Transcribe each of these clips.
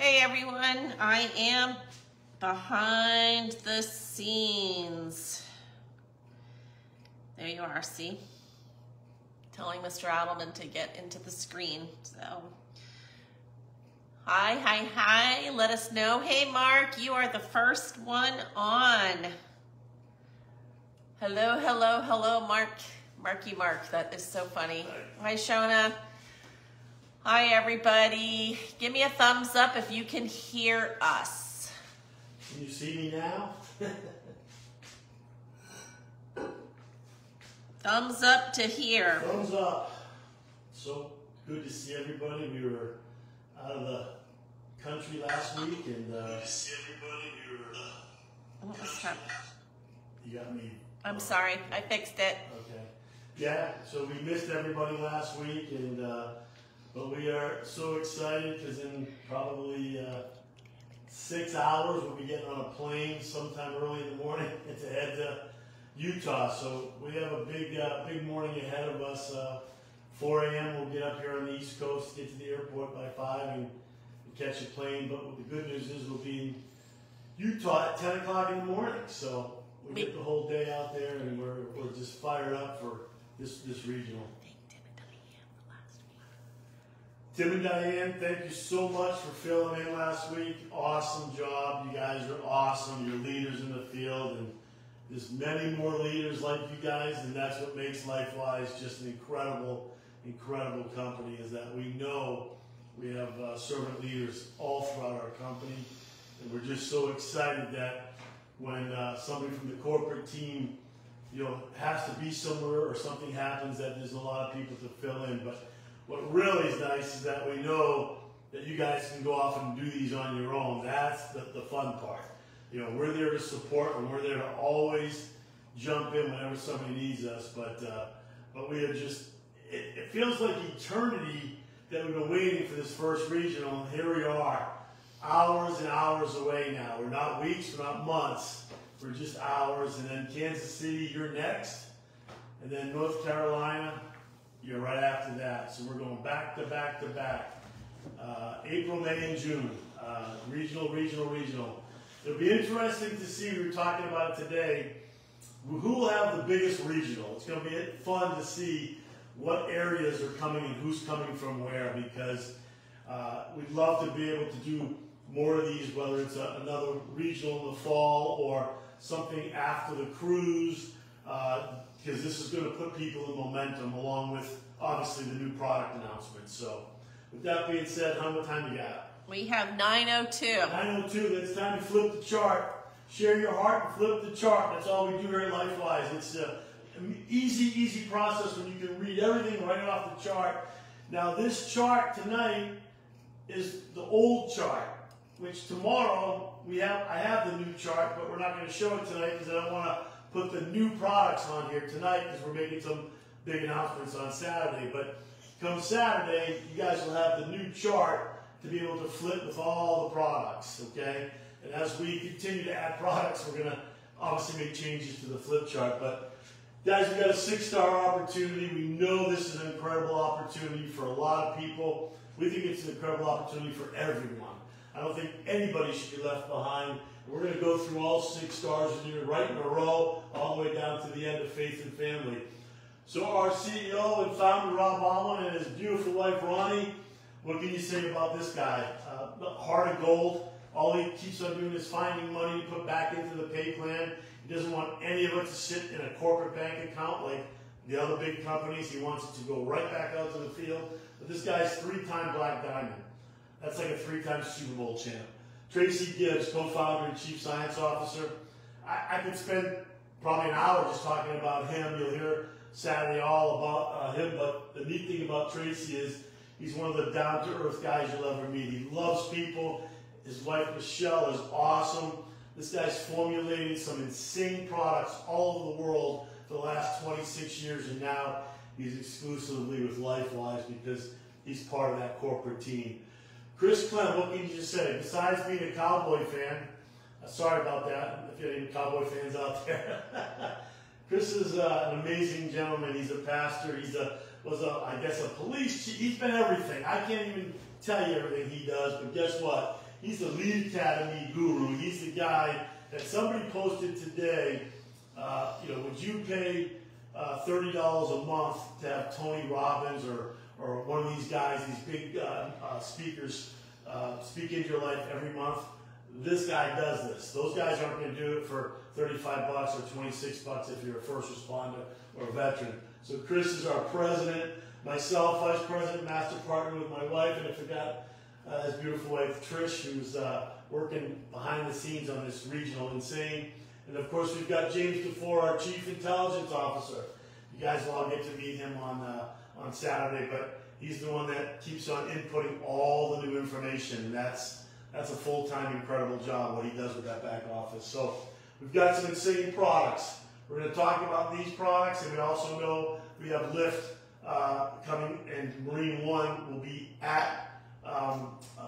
Hey everyone, I am behind the scenes. There you are, see? Telling Mr. Adelman to get into the screen. So, hi, let us know. Hey Mark, you are the first one on. Hello, Marky Mark, that is so funny. Hi Shona. Hi everybody. Give me a thumbs up if you can hear us. Can you see me now? Thumbs up to hear. Thumbs up. So good to see everybody. We were out of the country last week and good to see everybody. What was that? You got me. I'm sorry, I fixed it. Okay. Yeah, so we missed everybody last week and but we are so excited because in probably 6 hours we'll be getting on a plane sometime early in the morning to head to Utah. So we have a big morning ahead of us. 4 a.m. we'll get up here on the East Coast, get to the airport by 5 and catch a plane. But the good news is we'll be in Utah at 10 o'clock in the morning. So we get the whole day out there and we're just fired up for this regional. Tim and Diane, thank you so much for filling in last week. Awesome job. You guys are awesome. You're leaders in the field, and there's many more leaders like you guys, and that's what makes LifeWise just an incredible company, is that we know we have servant leaders all throughout our company, and we're just so excited that when somebody from the corporate team, has to be somewhere or something happens, that there's a lot of people to fill in. But what really is nice is that we know that you guys can go off and do these on your own. That's the fun part. We're there to support and we're there to always jump in whenever somebody needs us. But we are just, it feels like eternity that we've been waiting for this first regional, and here we are, hours and hours away now. We're not weeks, we're not months, we're just hours. And then Kansas City, you're next. And then North Carolina, you're right after that. So we're going back to back to back. April, May, and June. Regional. It'll be interesting to see, we were talking about it today, who will have the biggest regional. It's going to be fun to see what areas are coming and who's coming from where, because we'd love to be able to do more of these, whether it's another regional in the fall or something after the cruise, because this is going to put people in momentum along with, obviously, the new product announcements. So, with that being said, how much time you got? We have 9:02. 9:02, then it's time to flip the chart. Share your heart and flip the chart. That's all we do here at LifeWise. It's an easy process when you can read everything right off the chart. Now, this chart tonight is the old chart, which tomorrow I have the new chart, but we're not going to show it tonight because I don't want to put the new products on here tonight because we're making some big announcements on Saturday. But come Saturday, you guys will have the new chart to be able to flip with all the products, okay? And as we continue to add products, we're going to obviously make changes to the flip chart. But guys, we've got a 6-star opportunity. We know this is an incredible opportunity for a lot of people. We think it's an incredible opportunity for everyone. I don't think anybody should be left behind. We're going to go through all 6 stars in here right in a row, all the way down to the end of Faith and Family. So our CEO and founder, Rob Adelman, and his beautiful wife, Ronnie, what can you say about this guy? Heart of gold. All he keeps on doing is finding money to put back into the pay plan. He doesn't want any of it to sit in a corporate bank account like the other big companies. He wants it to go right back out to the field. But this guy's 3-time Black Diamond. That's like a 3-time Super Bowl champ. Tracy Gibbs, co-founder and chief science officer. I could spend probably an hour just talking about him. You'll hear Saturday all about him, but the neat thing about Tracy is he's one of the down-to-earth guys you'll ever meet. He loves people. His wife, Michelle, is awesome. This guy's formulated some insane products all over the world for the last 26 years, and now he's exclusively with LifeWise because he's part of that corporate team. Chris Clem, what can you just say? Besides being a Cowboy fan, sorry about that, if you have any Cowboy fans out there. Chris is an amazing gentleman. He's a pastor. He's I guess a police chief. He's been everything. I can't even tell you everything he does, but guess what? he's the lead academy guru. He's the guy that somebody posted today, you know, would you pay $30 a month to have Tony Robbins or one of these guys, these big speakers, speak into your life every month? This guy does this. Those guys aren't going to do it for 35 bucks or 26 bucks if you're a first responder or a veteran. So Chris is our president, myself, vice president, master partner with my wife, and I forgot his beautiful wife, Trish, who's working behind the scenes on this regional insane. And of course, we've got James DeFore, our chief intelligence officer. You guys will all get to meet him on Saturday, but he's the one that keeps on inputting all the new information. And that's a full-time, incredible job, what he does with that back office. So we've got some insane products. We're going to talk about these products, and we also know we have Lift coming, and Marine One will be at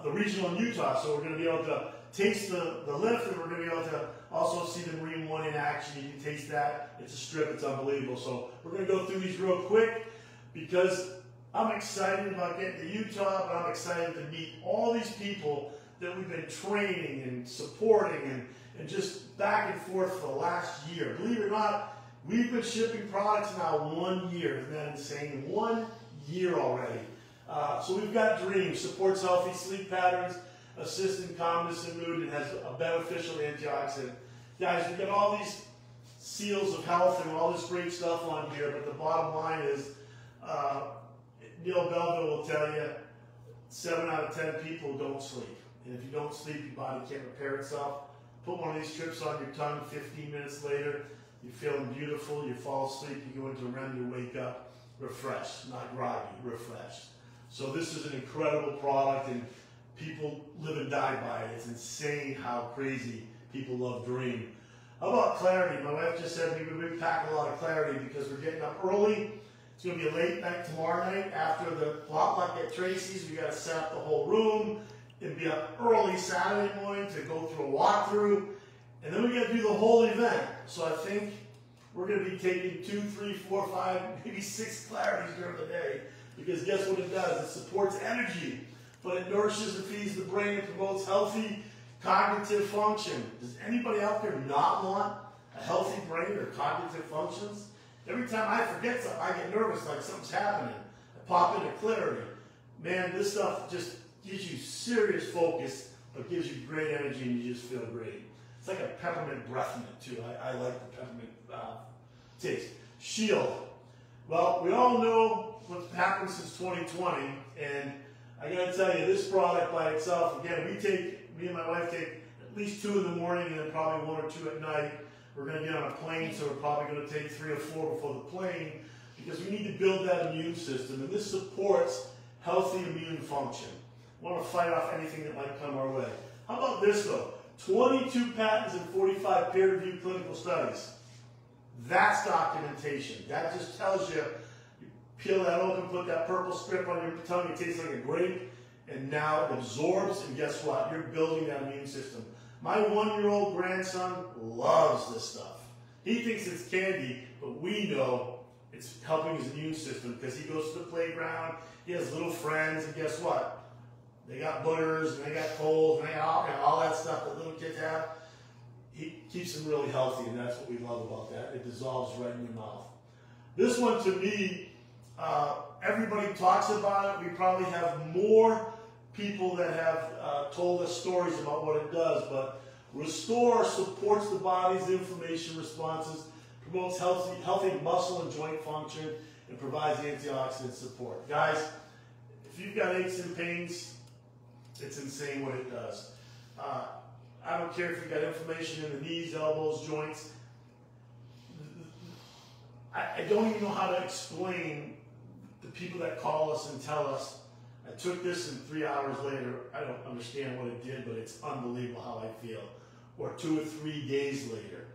the regional in Utah. So we're going to be able to taste the Lift, and we're going to be able to also see the Marine One in action. You can taste that. It's a strip. It's unbelievable. So we're going to go through these real quick because I'm excited about getting to Utah, but I'm excited to meet all these people that we've been training and supporting and just back and forth for the last year. Believe it or not, we've been shipping products now 1 year. Isn't that insane? 1 year already. So we've got Dream, supports healthy sleep patterns, assists in calmness and mood, and has a beneficial antioxidant. Guys, we've got all these seals of health and all this great stuff on here, but the bottom line is, Neil Belleville will tell you, 7 out of 10 people don't sleep. And if you don't sleep, your body can't repair itself. Put one of these strips on your tongue, 15 minutes later, you're feeling beautiful, you fall asleep, you go into REM, you wake up refreshed, not groggy, refreshed. So this is an incredible product, and people live and die by it. It's insane how crazy people love Dream. How about clarity? My wife just said we pack a lot of clarity because we're getting up early. It's going to be a late night tomorrow night after the potluck at Tracy's. We got to set up the whole room and be up early Saturday morning to go through a walkthrough, and then we got to do the whole event. So I think we're going to be taking 2, 3, 4, 5, maybe 6 clarities during the day, because guess what it does? It supports energy, but it nourishes and feeds the brain and promotes healthy cognitive function. Does anybody out there not want a healthy brain or cognitive functions? Every time I forget something, I get nervous like something's happening. I pop into clarity. Man, this stuff just gives you serious focus, but gives you great energy and you just feel great. It's like a peppermint breath mint too. I like the peppermint taste. Shield. Well, we all know what's happened since 2020, and I gotta tell you, this product by itself, again, me and my wife take at least 2 in the morning and then probably 1 or 2 at night. We're gonna get on a plane, so we're probably gonna take 3 or 4 before the plane, because we need to build that immune system, and this supports healthy immune function. We want to fight off anything that might come our way. How about this though? 22 patents and 45 peer-reviewed clinical studies. That's documentation. That just tells you peel that open, put that purple strip on your tongue, it tastes like a grape, and now it absorbs, and guess what? You're building that immune system. My 1-year-old grandson loves this stuff. He thinks it's candy, but we know it's helping his immune system because he goes to the playground, he has little friends, and guess what? They got boogers, and they got colds, and they got all that stuff that little kids have. He keeps them really healthy, and that's what we love about that. It dissolves right in your mouth. This one, to me, everybody talks about it. We probably have more people that have told us stories about what it does, but Restore supports the body's inflammation responses, promotes healthy muscle and joint function, and provides antioxidant support. Guys, if you've got aches and pains, it's insane what it does. I don't care if you've got inflammation in the knees, elbows, joints. I don't even know how to explain the people that call us and tell us, I took this and 3 hours later, I don't understand what it did, but it's unbelievable how I feel. Or 2 or 3 days later.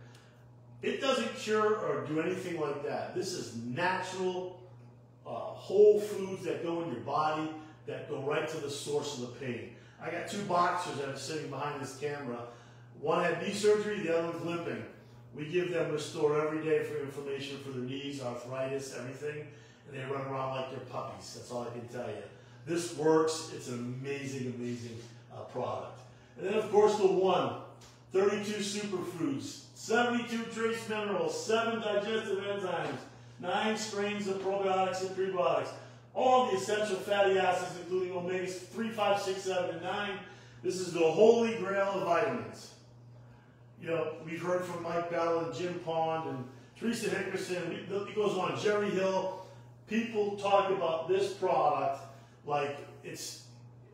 It doesn't cure or do anything like that. This is natural, whole foods that go in your body that go right to the source of the pain. I got 2 boxers that are sitting behind this camera. One had knee surgery, the other one's limping. We give them Restore every day for inflammation for their knees, arthritis, everything, and they run around like they're puppies. That's all I can tell you. This works. It's an amazing, amazing product. And then, of course, the one, 32 superfoods, 72 trace minerals, 7 digestive enzymes, 9 strains of probiotics and prebiotics, all the essential fatty acids, including omegas 3, 5, 6, 7, and 9. This is the holy grail of vitamins. You know, we've heard from Mike Bell and Jim Pond and Teresa Hickerson. It goes on, Jerry Hill. People talk about this product like it's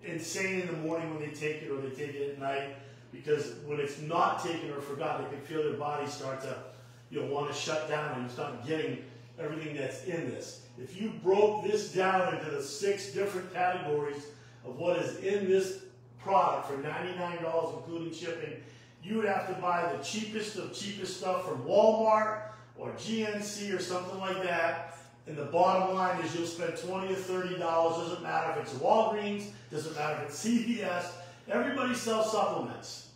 insane in the morning when they take it, or they take it at night, because when it's not taken or forgotten, they can feel their body start to, want to shut down, and it's not getting everything that's in this. If you broke this down into the 6 different categories of what is in this product for $99, including shipping, you would have to buy the cheapest of cheapest stuff from Walmart or GNC or something like that. And the bottom line is you'll spend $20 or $30. Doesn't matter if it's Walgreens, doesn't matter if it's CVS. Everybody sells supplements.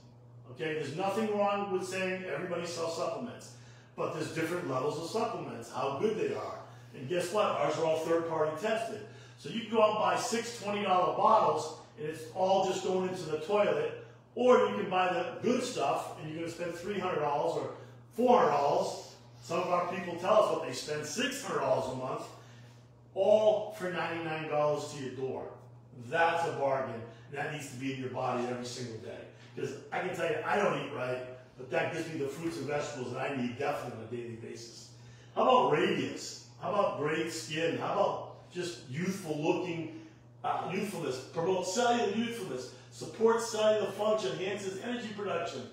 Okay, there's nothing wrong with saying everybody sells supplements. But there's different levels of supplements, how good they are. And guess what? Ours are all third-party tested. So you can go out and buy 6 $20 bottles, and it's all just going into the toilet. Or you can buy the good stuff, and you're going to spend $300 or $400. Some of our people tell us what they spend, $600 a month, all for $99 to your door. That's a bargain. And that needs to be in your body every single day. Because I can tell you, I don't eat right, but that gives me the fruits and vegetables that I need definitely on a daily basis. How about radiance? How about great skin? How about just youthful looking, youthfulness? Promotes cellular youthfulness, supports cellular function, enhances energy production.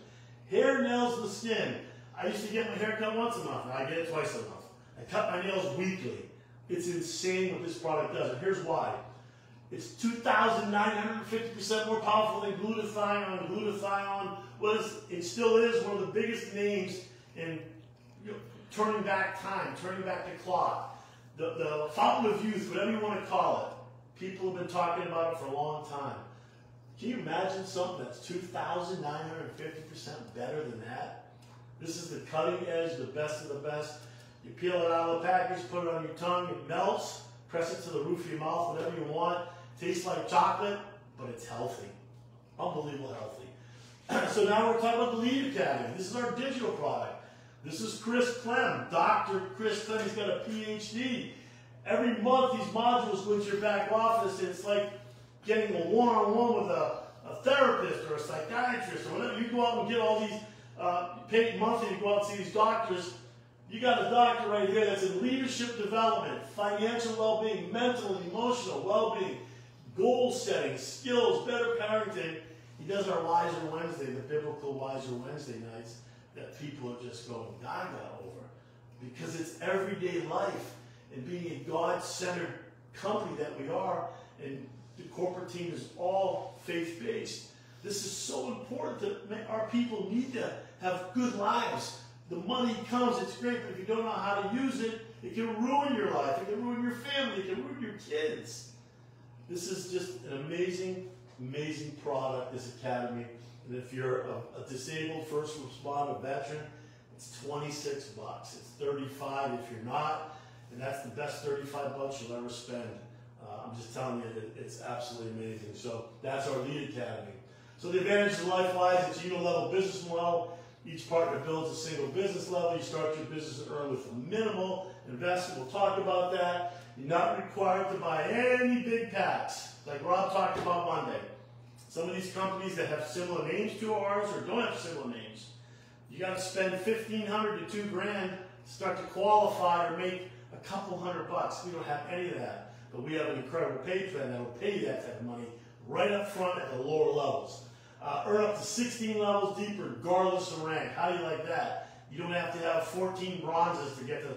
Hair, nails, and the skin. I used to get my hair cut once a month. Now I get it twice a month. I cut my nails weekly. It's insane what this product does, and here's why. It's 2,950% more powerful than glutathione. Glutathione it still is one of the biggest names in turning back time, turning back the clock. The fountain of youth, whatever you want to call it. People have been talking about it for a long time. Can you imagine something that's 2,950% better than that? This is the cutting edge, the best of the best. You peel it out of the package, put it on your tongue, it melts, press it to the roof of your mouth, whatever you want. Tastes like chocolate, but it's healthy. Unbelievable healthy. So now we're talking about the Lead Academy. This is our digital product. This is Chris Clem, Dr. Chris Clem. He's got a PhD. Every month these modules go into your back office, and it's like getting a one-on-one with a therapist or a psychiatrist or whatever. You go out and get all these paid monthly, you go out and see these doctors. You got a doctor right here that's in leadership development, financial well-being, mental and emotional well-being, goal setting, skills, better parenting. He does our Wiser Wednesday, the biblical Wiser Wednesday nights that people are just going gaga over, because it's everyday life, and being a God-centered company that we are, and the corporate team is all faith-based. This is so important that our people need to have good lives. The money comes, it's great, but if you don't know how to use it, it can ruin your life, it can ruin your family, it can ruin your kids. This is just an amazing, amazing product, this academy. And if you're a disabled first responder veteran, it's $26. It's $35 if you're not, and that's the best $35 you'll ever spend. I'm just telling you, it's absolutely amazing. So that's our Lead Academy. So the advantage of LifeWise, it's a level business model. Each partner builds a single business level. You start your business to earn with a minimal investment. We'll talk about that. You're not required to buy any big packs, like Rob talked about Monday. Some of these companies that have similar names to ours or don't have similar names, you got to spend $1,500 to $2,000 to start to qualify or make a couple $100. We don't have any of that, but we have an incredible pay plan that will pay you that type of money right up front at the lower levels. Earn up to 16 levels deep regardless of rank. How do you like that? You don't have to have 14 bronzes to get to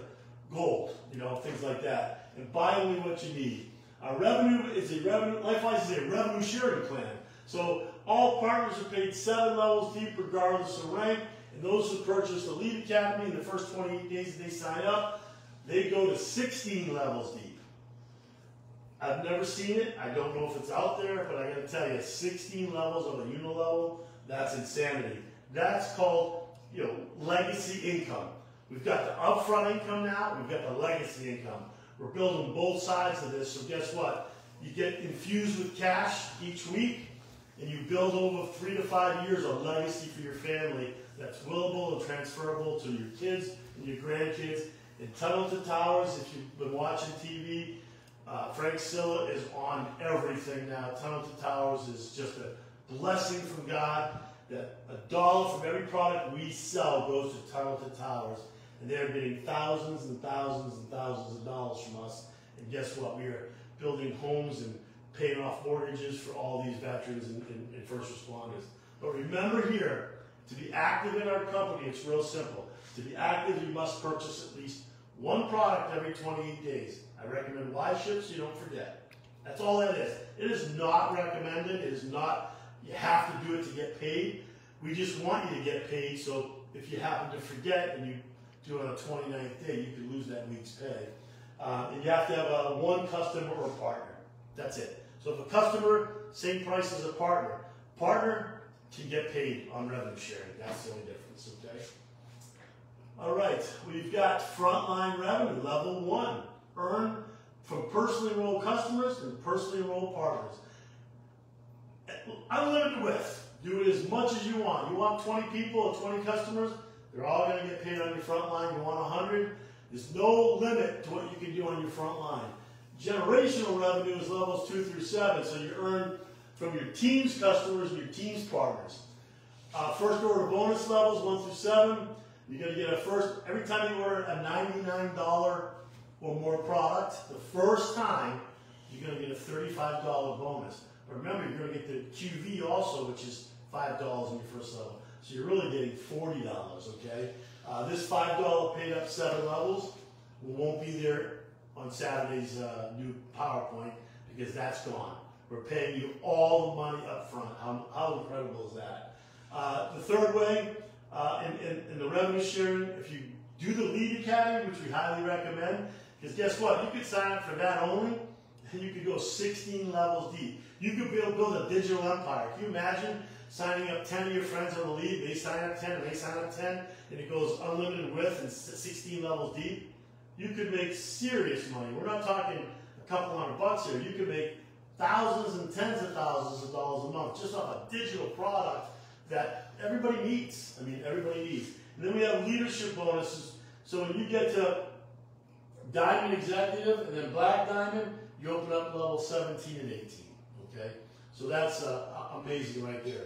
gold, things like that. And buy only what you need. LifeWise is a revenue sharing plan. So all partners are paid 7 levels deep regardless of rank. And those who purchase the Lead Academy in the first 28 days that they sign up, they go to 16 levels deep. I've never seen it. I don't know if it's out there, but I got to tell you, 16 levels of a unilevel, that's insanity. That's called, legacy income. We've got the upfront income now. We've got the legacy income. We're building both sides of this. So guess what? You get infused with cash each week. and you build over 3 to 5 years of legacy for your family that's willable and transferable to your kids and your grandkids. And Tunnel to Towers, if you've been watching TV, Frank Silla is on everything now. Tunnel to Towers is just a blessing from God that $1 from every product we sell goes to Tunnel to Towers. And they're getting thousands and thousands and thousands of dollars from us. And guess what? We are building homes and paying off mortgages for all these veterans and first responders. But remember here, to be active in our company, it's real simple. To be active, you must purchase at least one product every 28 days. I recommend Y-Ship so you don't forget. That's all that is. It is not recommended. It is not, you have to do it to get paid. We just want you to get paid, so if you happen to forget and you do it on a 29th day, you could lose that week's pay. And you have to have one customer or partner. That's it. So if a customer, same price as a partner. Partner can get paid on revenue sharing. That's the only difference, okay? All right, we've got frontline revenue, level 1. Earn from personally enrolled customers and personally enrolled partners. Unlimited width. Do it as much as you want. You want 20 people or 20 customers, they're all going to get paid on your front line. You want 100, there's no limit to what you can do on your front line. Generational revenue is levels 2 through 7, so you earn from your team's customers and your team's partners. First order bonus levels 1 through 7. You're going to get every time you order a $99 or more product, the first time, you're going to get a $35 bonus. But remember, you're going to get the QV also, which is $5 in your first level. So you're really getting $40, okay? This $5 paid up 7 levels won't be there on Saturday's new PowerPoint because that's gone. We're paying you all the money up front. How incredible is that? The third way, in the revenue sharing, if you do the Lead Academy, which we highly recommend, because guess what? You could sign up for that only, and you could go 16 levels deep. You could build a digital empire. Can you imagine signing up 10 of your friends on the Lead, they sign up 10, and they sign up 10, and it goes unlimited width and 16 levels deep? You could make serious money. We're not talking a couple $100 here. You could make thousands and tens of thousands of dollars a month just off a digital product that everybody needs. I mean, everybody needs. And then we have leadership bonuses. So when you get to Diamond Executive and then Black Diamond, you open up level 17 and 18. Okay? So that's amazing right there.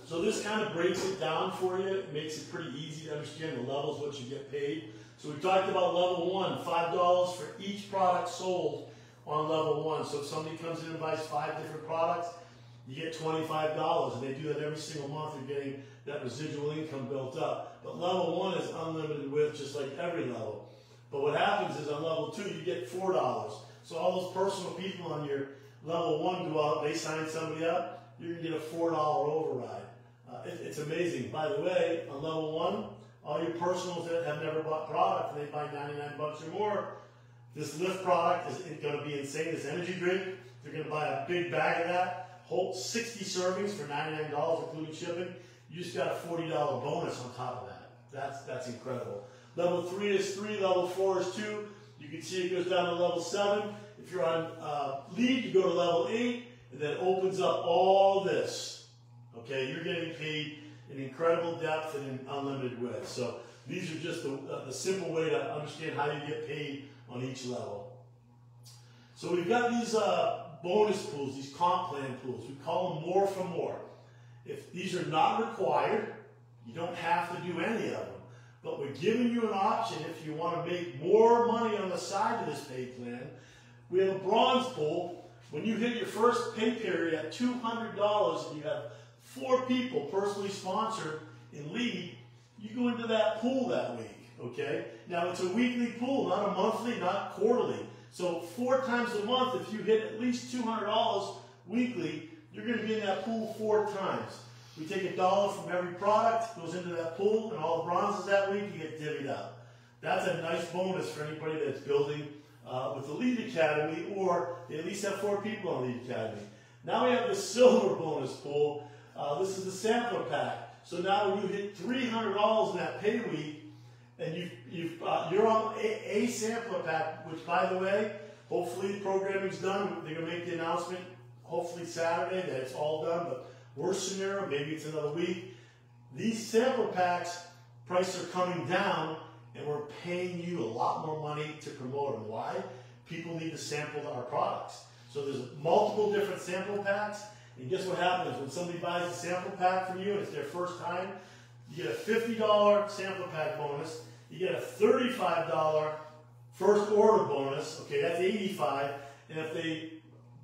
So this kind of breaks it down for you. It makes it pretty easy to understand the levels, what you get paid. So we talked about level 1, $5 for each product sold on level 1. So if somebody comes in and buys 5 different products, you get $25, and they do that every single month. You're getting that residual income built up. But level 1 is unlimited width, just like every level. But what happens is on level 2, you get $4. So all those personal people on your level 1 go out, they sign somebody up, you're going to get a $4 override. It's amazing. By the way, on level 1, all your personals that have never bought product, and they buy 99 bucks or more, this Lift product is going to be insane. This energy drink, they're going to buy a big bag of that, whole 60 servings for $99, including shipping. You just got a $40 bonus on top of that. That's incredible. Level 3 is 3, level 4 is 2. You can see it goes down to level 7. If you're on Lead, you go to level 8, and then it opens up all this. Okay, you're getting paid in incredible depth and in unlimited width. So these are just the simple way to understand how you get paid on each level. So we've got these bonus pools, these comp plan pools. We call them more for more. If these are not required, you don't have to do any of them. But we're giving you an option if you want to make more money on the side of this pay plan. We have a bronze pool. When you hit your first pay period at $200 and you have 4 people personally sponsored in Lead, you go into that pool that week, okay? Now, it's a weekly pool, not a monthly, not quarterly. So 4 times a month, if you hit at least $200 weekly, you're going to be in that pool 4 times. We take $1 from every product, goes into that pool, and all the bronzes that week, you get divvied up. That's a nice bonus for anybody that's building with the Lead Academy, or they at least have 4 people on Lead Academy. Now we have the silver bonus pool. This is the sampler pack. So now when you hit $300 in that pay week, and you're on a sampler pack, which, by the way, hopefully the programming's done. They're going to make the announcement hopefully Saturday that it's all done, but worst scenario, maybe it's another week. These sample packs, prices are coming down, and we're paying you a lot more money to promote them. Why? People need to sample our products. So there's multiple different sample packs, and guess what happens when somebody buys a sample pack from you and it's their first time? You get a $50 sample pack bonus, you get a $35 first order bonus, okay, that's $85, and if they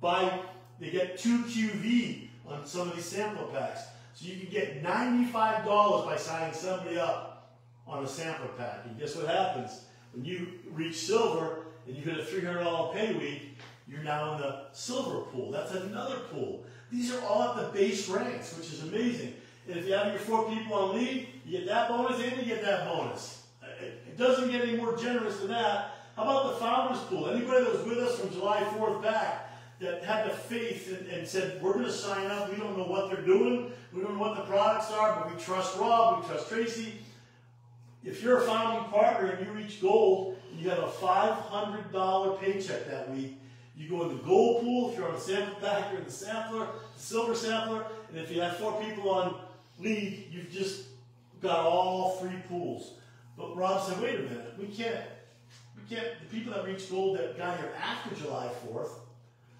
buy, they get 2 QV on some of these sample packs. So you can get $95 by signing somebody up on a sample pack. And guess what happens? When you reach silver and you get a $300 pay week, you're now in the silver pool. That's another pool. These are all at the base ranks, which is amazing. And if you have your 4 people on lead, you get that bonus and you get that bonus. It doesn't get any more generous than that. How about the founders pool? Anybody that was with us from July 4th back that had the faith and said, we're going to sign up, we don't know what they're doing, we don't know what the products are, but we trust Rob, we trust Tracy. If you're a founding partner and you reach gold, and you have a $500 paycheck that week, you go in the gold pool. If you're on a sample pack, you're in the sampler, the silver sampler, and if you have 4 people on lead, you've just got all 3 pools. But Rob said, wait a minute, we can't, the people that reach gold that got here after July 4th,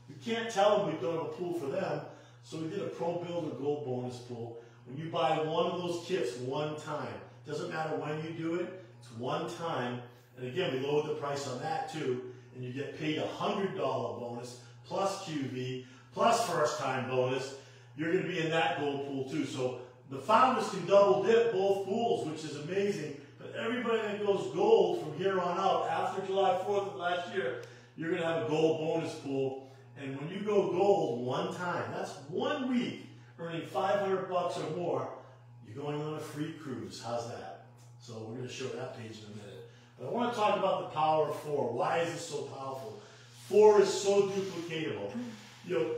we can't tell them we don't have a pool for them, so we did a Pro Builder Gold bonus pool. When you buy one of those kits one time, doesn't matter when you do it, it's one time, and again, we lowered the price on that too, and you get paid a $100 bonus, plus QV, plus first time bonus. You're going to be in that gold pool too. So the founders can double dip both pools, which is amazing. But everybody that goes gold from here on out, after July 4th of last year, you're going to have a gold bonus pool. And when you go gold one time, that's 1 week, earning $500 or more, you're going on a free cruise. How's that? So we're going to show that page in a minute. But I want to talk about the power of 4. Why is it so powerful? 4 is so duplicatable.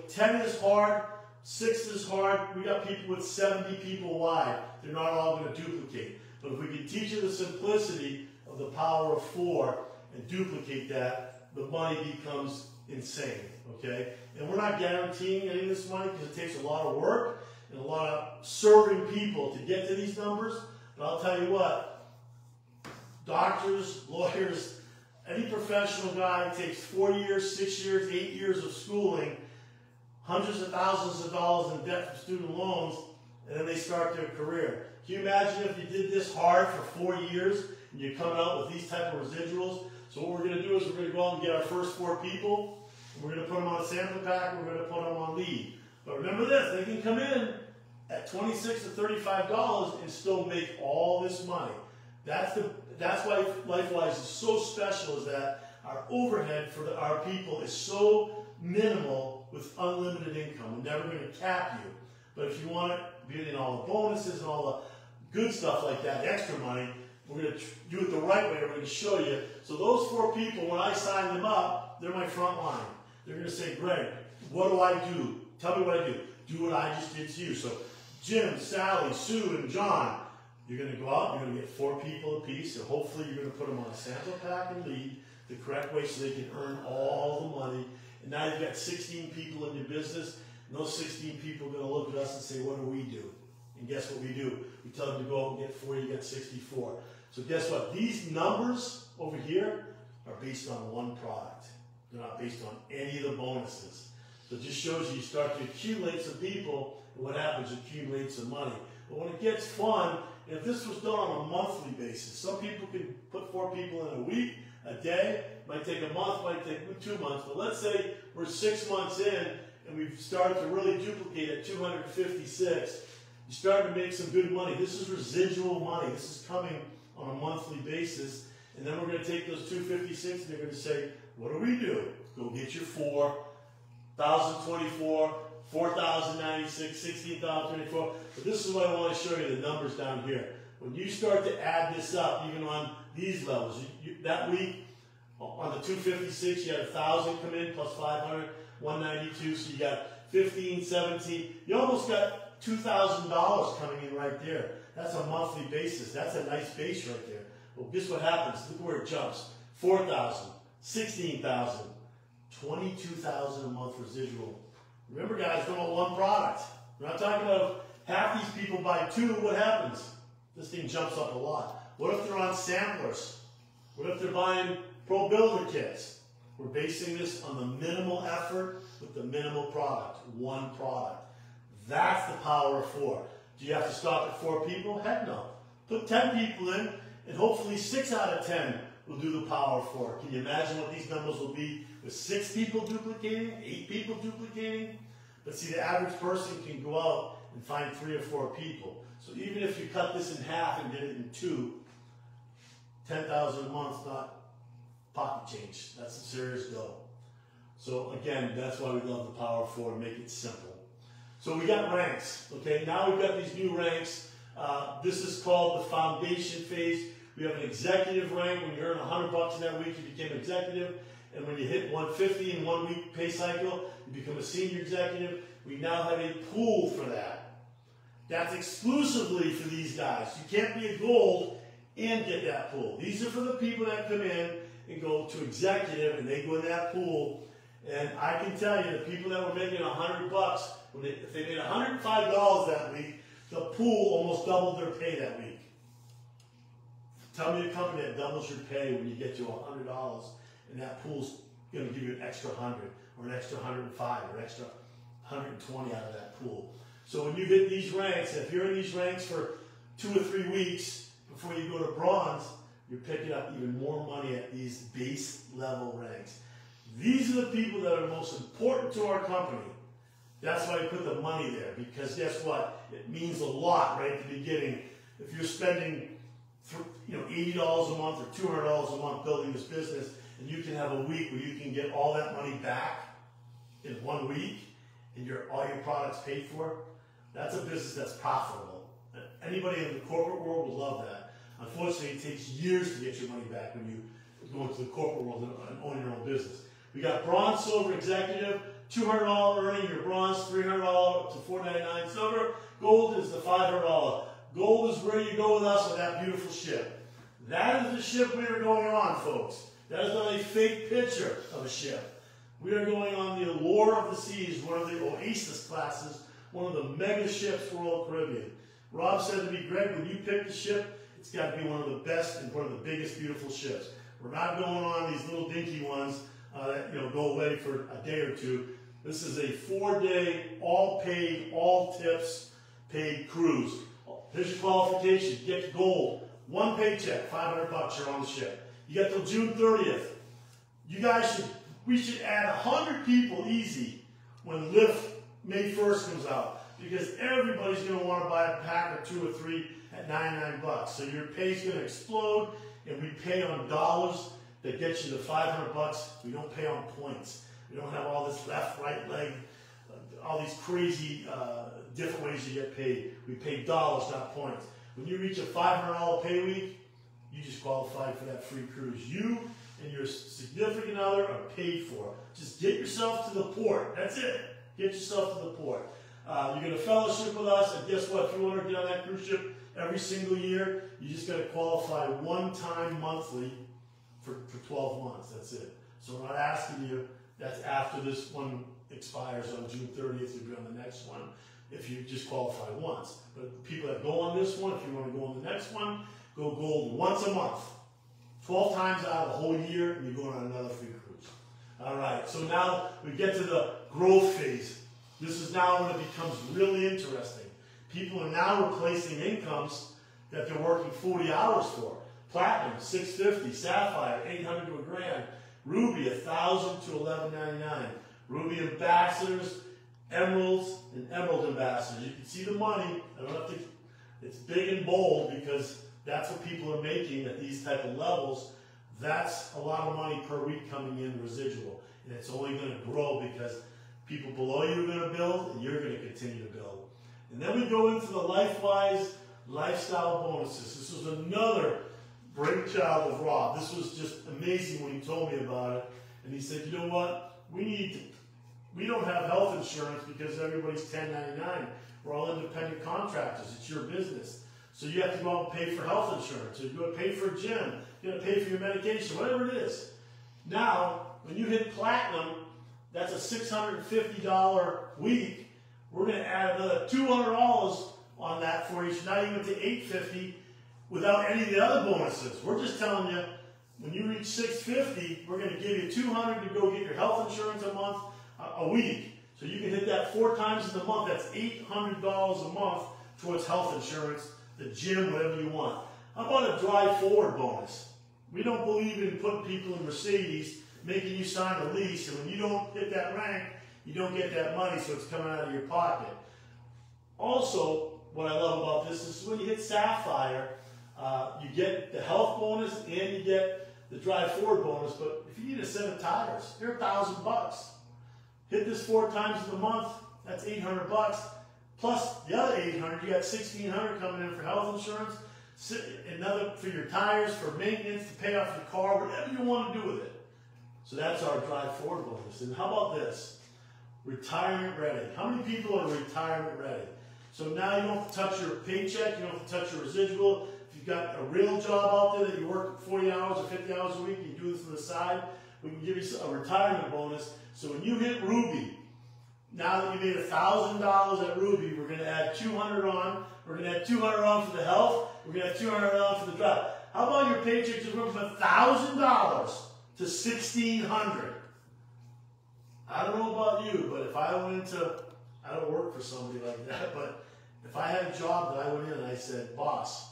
10 is hard, 6 is hard. We got people with 70 people wide. They're not all going to duplicate. But if we can teach you the simplicity of the power of 4 and duplicate that, the money becomes insane, okay? And we're not guaranteeing any of this money because it takes a lot of work and a lot of serving people to get to these numbers. But I'll tell you what, doctors, lawyers, any professional guy takes 4 years, 6 years, 8 years of schooling, hundreds of thousands of dollars in debt from student loans, and then they start their career. Can you imagine if you did this hard for 4 years and you're coming out with these type of residuals? So what we're going to do is we're going to go out and get our first 4 people, and we're going to put them on a sample pack, and we're going to put them on lead. But remember this, they can come in at $26 to $35 and still make all this money. That's why LifeWise is so special, is that our overhead for our people is so minimal with unlimited income. We're never going to cap you. But if you want it, be in all the bonuses and all the good stuff like that, extra money, we're going to do it the right way. We're going to show you. So those 4 people, when I sign them up, they're my front line. They're going to say, Greg, what do I do? Tell me what I do. Do what I just did to you. So Jim, Sally, Sue, and John, you're going to go out, you're going to get 4 people apiece, and hopefully you're going to put them on a sample pack and lead the correct way so they can earn all the money. And now you've got 16 people in your business, and those 16 people are going to look at us and say, what do we do? And guess what we do? We tell them to go out and get 4, you get 64. So guess what? These numbers over here are based on one product. They're not based on any of the bonuses. So it just shows you start to accumulate some people, and what happens? Accumulate some money. But when it gets fun, if this was done on a monthly basis, some people can put 4 people in a week, a day, might take a month, might take 2 months, but let's say we're 6 months in and we've started to really duplicate at 256, you start to make some good money. This is residual money. This is coming on a monthly basis, and then we're going to take those 256 and they're going to say, what do we do? Go get your 4,024, 4,096, 16,024. But this is what I want to show you, the numbers down here. When you start to add this up, even on these levels, that week on the 256, you had 1,000 come in plus 500, 192. So you got 15, 17. You almost got $2,000 coming in right there. That's a monthly basis. That's a nice base right there. Well, guess what happens? Look where it jumps. 4,000, 16,000, 22,000 a month residual. Remember, guys, don't want one product. We're not talking about half these people buy two. What happens? This thing jumps up a lot. What if they're on samplers? What if they're buying pro builder kits? We're basing this on the minimal effort with the minimal product. One product. That's the power of 4. Do you have to stop at 4 people? Heck no. Put 10 people in, and hopefully 6 out of 10 will do the power of 4. Can you imagine what these numbers will be with 6 people duplicating, 8 people duplicating? But see, the average person can go out and find 3 or 4 people. So even if you cut this in half and did it in 2, 10,000 a month, not pocket change. That's a serious go. So again, that's why we love the power of 4, to make it simple. So we got ranks, okay? Now we've got these new ranks. This is called the foundation phase. We have an executive rank. When you earn $100 in that week, you became executive. And when you hit 150 in 1 week pay cycle, you become a senior executive. We now have a pool for that. That's exclusively for these guys. You can't be a gold and get that pool. These are for the people that come in and go to executive, and they go in that pool. And I can tell you, the people that were making $100, if they made $105 that week, the pool almost doubled their pay that week. Tell me a company that doubles your pay when you get to $100, and that pool's going to give you an extra 100, or an extra 105, or an extra 120 out of that pool. So when you hit these ranks, if you're in these ranks for 2 or 3 weeks before you go to bronze, you're picking up even more money at these base level ranks. These are the people that are most important to our company. That's why we put the money there, because guess what? It means a lot right at the beginning. If you're spending $80 a month or $200 a month building this business, and you can have a week where you can get all that money back in 1 week, and all your products paid for, that's a business that's profitable. Anybody in the corporate world will love that. Unfortunately, it takes years to get your money back when you go into the corporate world and own your own business. We got bronze, silver, executive, $200 earning your bronze, $300 up to $499 silver. Gold is the $500. Gold is where you go with us on that beautiful ship. That is the ship we are going on, folks. That is not a fake picture of a ship. We are going on the Allure of the Seas, one of the Oasis classes, one of the mega ships for Royal Caribbean. Rob said to me, Greg, when you pick the ship, it's got to be one of the best and one of the biggest beautiful ships. We're not going on these little dinky ones that go away for a day or two. This is a 4-day, all paid, all tips paid cruise. Here's your qualification. You get gold. 1 paycheck, $500, you're on the ship. You get till June 30th. You guys we should add 100 people easy when Lift May 1st comes out, because everybody's going to want to buy a pack of 2 or 3 at $99. So your pay's going to explode, and we pay on dollars that get you to $500. We don't pay on points. We don't have all this left, right leg, all these crazy different ways you get paid. We pay dollars, not points. When you reach a $500 pay week, you just qualify for that free cruise. You and your significant other are paid for. Just get yourself to the port. That's it. Get yourself to the port. You're going to fellowship with us, and guess what? If you want to get on that cruise ship every single year, you just got to qualify 1 time monthly for 12 months. That's it. So we're not asking you. That's after this one expires on June 30th. You'll be on the next one if you just qualify once. But the people that go on this one, if you want to go on the next one, go gold once a month. 12 times out of the whole year, and you're going on another free cruise. All right, so now we get to the growth phase. This is now when it becomes really interesting. People are now replacing incomes that they're working 40 hours for. Platinum, $650. Sapphire, $800 to $1,000. Ruby, $1,000 to $1,199. Ruby ambassadors, emeralds, and emerald ambassadors. You can see the money. I don't have to. It's big and bold because that's what people are making at these type of levels. That's a lot of money per week coming in residual. And it's only going to grow because people below you are going to build and you're going to continue to build. And then we go into the LifeWise lifestyle bonuses. This was another brainchild of Rob. This was just amazing when he told me about it. And he said, you know what? We don't have health insurance because everybody's 1099. We're all independent contractors. It's your business. So you have to go out and pay for health insurance, or you got to pay for a gym, you got to pay for your medication, whatever it is. Now, when you hit platinum, that's a $650 week. We're going to add another $200 on that for you. So now you went to $850 without any of the other bonuses. We're just telling you, when you reach $650, we're going to give you $200 to go get your health insurance a week. So you can hit that 4 times in the month. That's $800 a month towards health insurance, the gym, whatever you want. How about a drive forward bonus? We don't believe in putting people in Mercedes, making you sign a lease, and when you don't hit that rank, you don't get that money, so it's coming out of your pocket. Also, what I love about this is when you hit Sapphire, you get the health bonus and you get the drive forward bonus, but if you need a set of tires, they're $1,000. Hit this 4 times in the month, that's $800. Plus the other $800, you got $1,600 coming in for health insurance, another for your tires, for maintenance, to pay off your car, whatever you want to do with it. So that's our drive forward bonus. And how about this? Retirement ready. How many people are retirement ready? So now you don't have to touch your paycheck, you don't have to touch your residual. If you've got a real job out there that you work 40 hours or 50 hours a week, you do this on the side, we can give you a retirement bonus. So when you hit Ruby, now that you made $1,000 at Ruby, we're going to add $200 on. We're going to add $200 on for the health. We're going to add $200 on for the drive. How about your paycheck just went from $1,000 to $1,600? I don't know about you, but if I went into, I don't work for somebody like that, but if I had a job that I went in and I said, boss,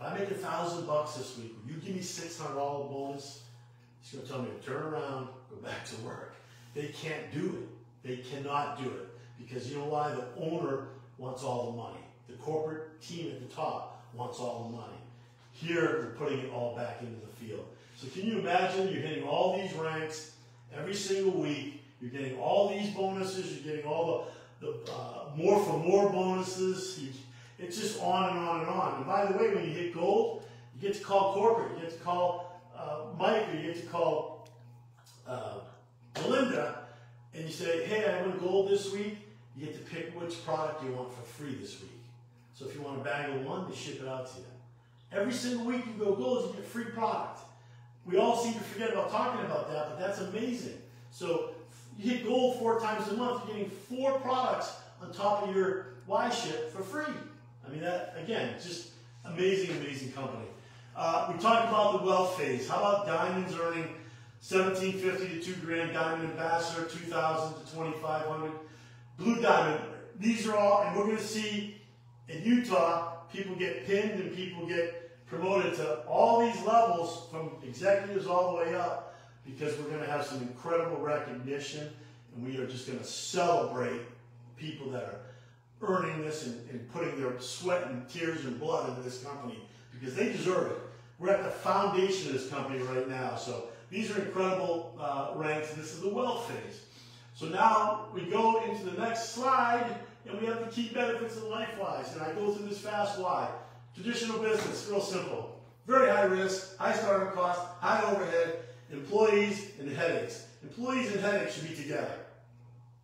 if I make $1,000 this week, will you give me $600 bonus? He's going to tell me to turn around, go back to work. They can't do it. They cannot do it. Because you know why? The owner wants all the money. The corporate team at the top wants all the money. Here, we're putting it all back into the field. So can you imagine you're hitting all these ranks every single week. You're getting all these bonuses. You're getting all the more for more bonuses. It's just on and on and on. And by the way, when you hit gold, you get to call corporate. You get to call Mike, or you get to call Melinda, and you say, hey, I went gold this week. You get to pick which product you want for free this week. So if you want a bag of 1, they ship it out to you. Every single week you go gold, you get free product. We all seem to forget about talking about that, but that's amazing. So you hit gold 4 times a month, you're getting 4 products on top of your Y ship for free. I mean, that, again, just amazing, amazing company. We talked about the wealth phase. How about diamonds earning $1,750 to $2,000, diamond ambassador $2,000 to $2,500, blue diamond. These are all, and we're going to see in Utah, people get pinned and people get promoted to all these levels, from executives all the way up, because we're going to have some incredible recognition, and we are just going to celebrate people that are earning this and putting their sweat and tears and blood into this company, because they deserve it. We're at the foundation of this company right now. So these are incredible ranks, and this is the wealth phase. So now we go into the next slide, and we have the key benefits of LifeWise. And I go through this fast. Why? Traditional business, real simple. Very high risk, high startup cost, high overhead, employees and headaches. Employees and headaches should be together.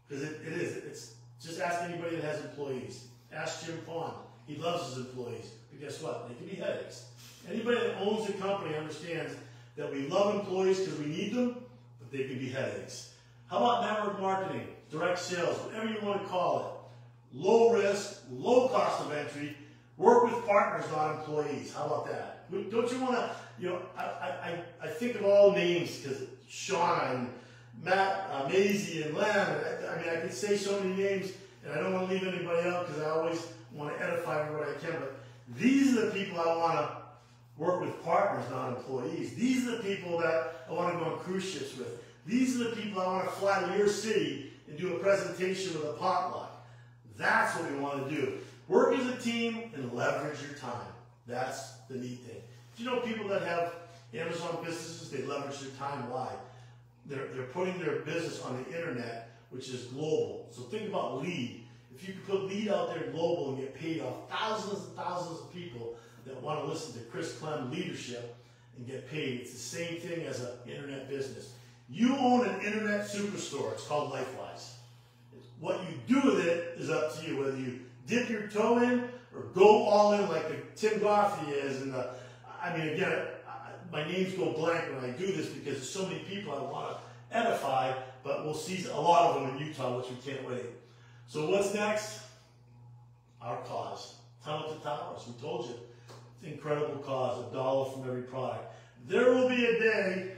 Because it is. It's just ask anybody that has employees. Ask Jim Pond. He loves his employees. But guess what? They can be headaches. Anybody that owns a company understands that we love employees because we need them, but they can be headaches. How about network marketing, direct sales, whatever you want to call it? Low risk, low cost of entry, work with partners, not employees. How about that? Don't you want to, you know, I think of all names, because Shauna and Matt, Maisie and Len, I mean, I could say so many names, and I don't want to leave anybody out because I always want to edify everybody I can, but these are the people I want to work with partners, not employees. These are the people that I want to go on cruise ships with. These are the people I want to fly to your city and do a presentation with a potluck. That's what we want to do. Work as a team and leverage your time. That's the neat thing. Do you know people that have Amazon businesses, they leverage their time? Why? They're putting their business on the internet, which is global. So think about lead. If you could put lead out there global and get paid off thousands and thousands of people that want to listen to Chris Clem leadership and get paid, it's the same thing as an internet business. You own an internet superstore. It's called LifeWise. What you do with it is up to you, whether you dip your toe in or go all in like the Tim Goffey is. And I mean, again, my names go blank when I do this because there's so many people I want to edify, but we'll see a lot of them in Utah, which we can't wait. So what's next? Our cause. Tunnel to Towers. We told you. It's an incredible cause. $1 from every product. There will be a day,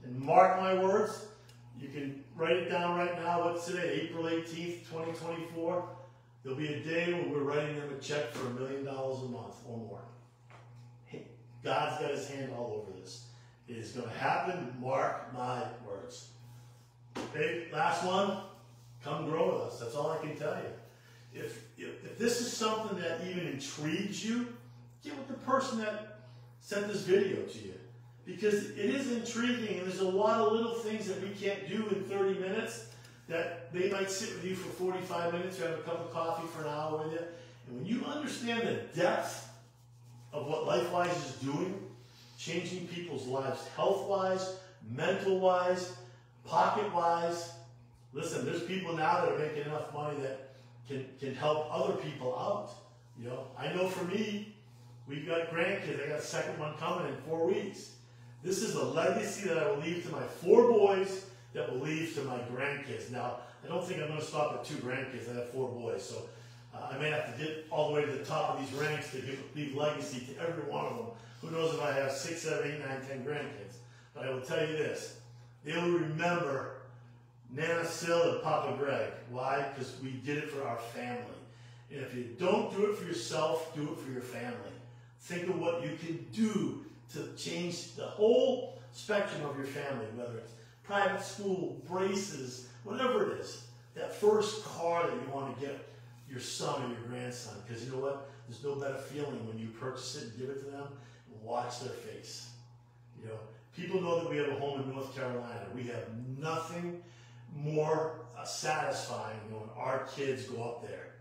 and mark my words, you can write it down right now. What's today? April 18th, 2024. There'll be a day when we're writing them a check for $1 million a month or more. Hey, God's got his hand all over this. It is going to happen. Mark my words. Okay, last one. Come grow with us. That's all I can tell you. If this is something that even intrigues you, get with the person that sent this video to you. Because it is intriguing, and there's a lot of little things that we can't do in 30 minutes that they might sit with you for 45 minutes or have a cup of coffee for an hour with you. And when you understand the depth of what LifeWise is doing, changing people's lives health-wise, mental-wise, pocket-wise. Listen, there's people now that are making enough money that can help other people out. You know, I know for me, we've got grandkids. I got a second one coming in 4 weeks. This is a legacy that I will leave to my 4 boys that will leave to my grandkids. Now, I don't think I'm going to stop at 2 grandkids. I have 4 boys, so I may have to get all the way to the top of these ranks to leave legacy to every one of them. Who knows if I have 6, 7, 8, 9, 10 grandkids. But I will tell you this. They will remember Nana Sil and Papa Greg. Why? Because we did it for our family. And if you don't do it for yourself, do it for your family. Think of what you can do to change the whole spectrum of your family, whether it's private school, braces, whatever it is. That first car that you want to get your son or your grandson. Because you know what? There's no better feeling when you purchase it and give it to them and watch their face. You know, people know that we have a home in North Carolina. We have nothing more satisfying than when our kids go up there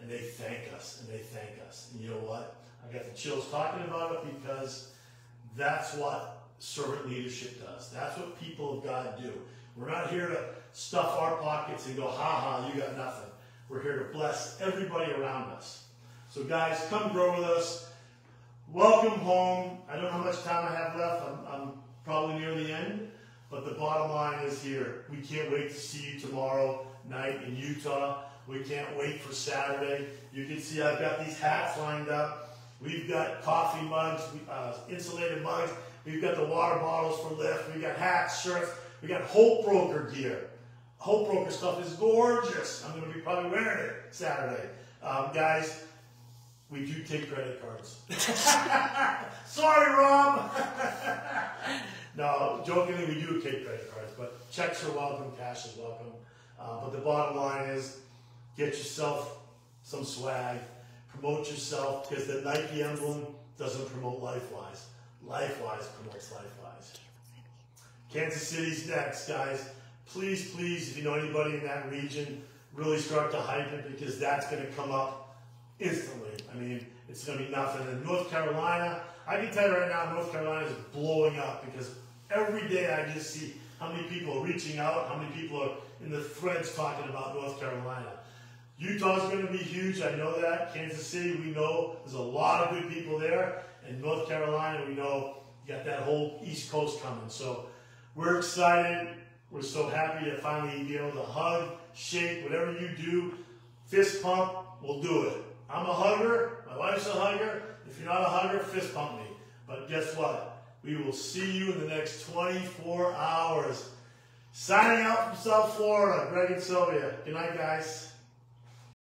and they thank us and they thank us. And you know what? I got the chills talking about it because that's what servant leadership does. That's what people of God do. We're not here to stuff our pockets and go, ha ha, you got nothing. We're here to bless everybody around us. So guys, come grow with us. Welcome home. I don't know how much time I have left. I'm probably near the end. But the bottom line is here. We can't wait to see you tomorrow night in Utah. We can't wait for Saturday. You can see I've got these hats lined up. We've got coffee mugs, insulated mugs. We've got the water bottles for lift. We've got hats, shirts. We got Hope Broker gear. Hope Broker stuff is gorgeous. I'm going to be probably wearing it Saturday. Guys, we do take credit cards. Sorry, Rob. No, jokingly, we do take credit cards, but checks are welcome, cash is welcome. But the bottom line is, get yourself some swag, promote yourself, because the Nike emblem doesn't promote LifeWise. LifeWise promotes LifeWise. Kansas City's next, guys. Please, please, if you know anybody in that region, really start to hype it, because that's going to come up instantly. I mean, it's going to be nothing. In North Carolina, I can tell you right now, North Carolina is blowing up, because every day I just see how many people are reaching out, how many people are in the threads talking about North Carolina. Utah's going to be huge, I know that. Kansas City, we know there's a lot of good people there. And North Carolina, we know you got that whole East Coast coming. So we're excited. We're so happy to finally be able to hug, shake, whatever you do, fist pump, we'll do it. I'm a hugger. My wife's a hugger. If you're not a hugger, fist pump me. But guess what? We will see you in the next 24 hours. Signing out from South Florida, Gregg and Silvia. Good night, guys.